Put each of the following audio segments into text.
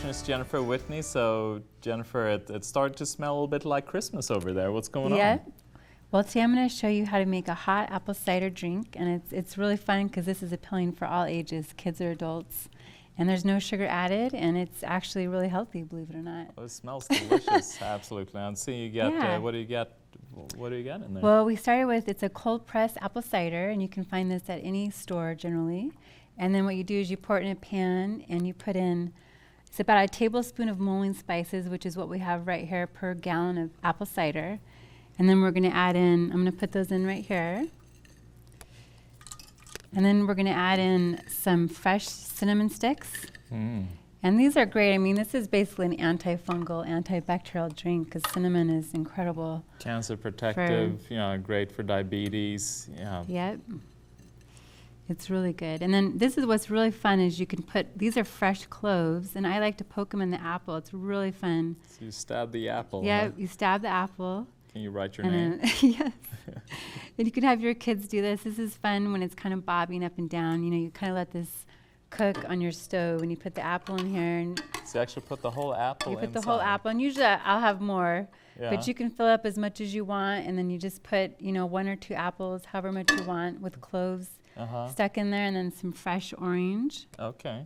nutritionist Jennifer Whitney. So Jennifer, it started to smell a little bit like Christmas over there. What's going Yeah. on? Well, today I'm going to show you how to make a hot apple cider drink, and it's really fun because this is appealing for all ages, kids or adults. And there's no sugar added, and it's actually really healthy, believe it or not. Oh, it smells delicious, absolutely. And see, you get Yeah. what do you get? What do you get in there? Well, we started with, it's a cold pressed apple cider, and you can find this at any store generally. And then what you do is you pour it in a pan, and you put in, it's about a tablespoon of mulling spices, which is what we have right here per gallon of apple cider. And then we're going to add in, I'm going to put those in right here. And then we're going to add in some fresh cinnamon sticks. And these are great. I mean, this is basically an antifungal, antibacterial drink because cinnamon is incredible. Cancer protective, great for diabetes. Yeah. Yep. It's really good. And then this is what's really fun is you can put, these are fresh cloves, and I like to poke them in the apple. It's really fun. So you stab the apple. Yeah, Huh? you stab the apple. Can you write your And name? yes. And you can have your kids do this. This is fun when it's kind of bobbing up and down. You kind of let this cook on your stove, and you put the apple in here, and So you actually put the whole apple you put inside. the whole apple. And usually I'll have more, Yeah. but you can fill up as much as you want, and then you just put, 1 or 2 apples, however much you want, with cloves stuck in there, and then some fresh orange. Okay.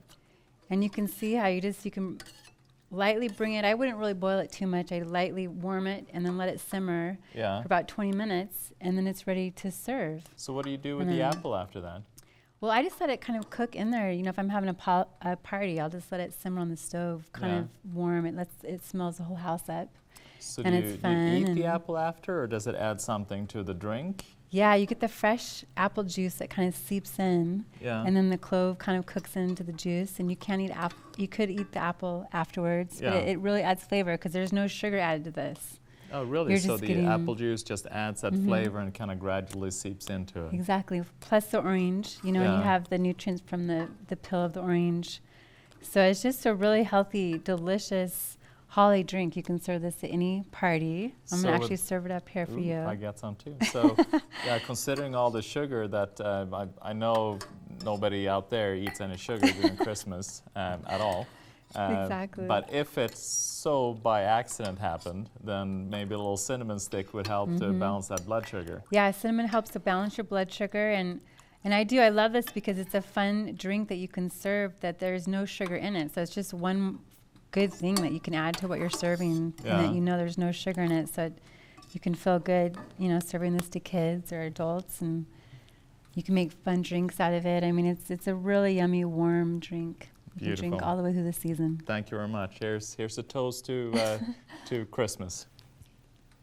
And you can see how you can lightly bring it. I wouldn't really boil it too much. I lightly warm it and then let it simmer Yeah. for about 20 minutes, and then it's ready to serve. So what do you do with And the then- apple after that? Well, I just let it kind of cook in there. If I'm having a party, I'll just let it simmer on the stove, kind Yeah. of warm. It smells the whole house up. So And do it's you fun eat the and- apple after, or does it add something to the drink? Yeah, you get the fresh apple juice that kind of seeps in, Yeah. and then the clove kind of cooks into the juice. And you can't eat you could eat the apple afterwards, but Yeah. it really adds flavor because there's no sugar added to this. Oh, really? You're So just the getting- apple juice just adds that flavor and kind of gradually seeps into it. Exactly. Plus the orange, and Yeah. you have the nutrients from the peel of the orange. So it's just a really healthy, delicious holiday drink. You can serve this at any party. I'm So going to with- actually serve it up here for Ooh, you. I get some too. So, yeah, considering all the sugar that I know nobody out there eats any sugar during Christmas at all. Exactly. But if it's so by accident happened, then maybe a little cinnamon stick would help to balance that blood sugar. Yeah, cinnamon helps to balance your blood sugar, and I love this because it's a fun drink that you can serve that there's no sugar in it. So it's just one good thing that you can add to what you're serving, Yeah. and that there's no sugar in it. So you can feel good, serving this to kids or adults, and you can make fun drinks out of it. I mean, it's a really yummy, warm drink. You can drink Beautiful. all the way through the season. Thank you very much. Here's a toast to to Christmas.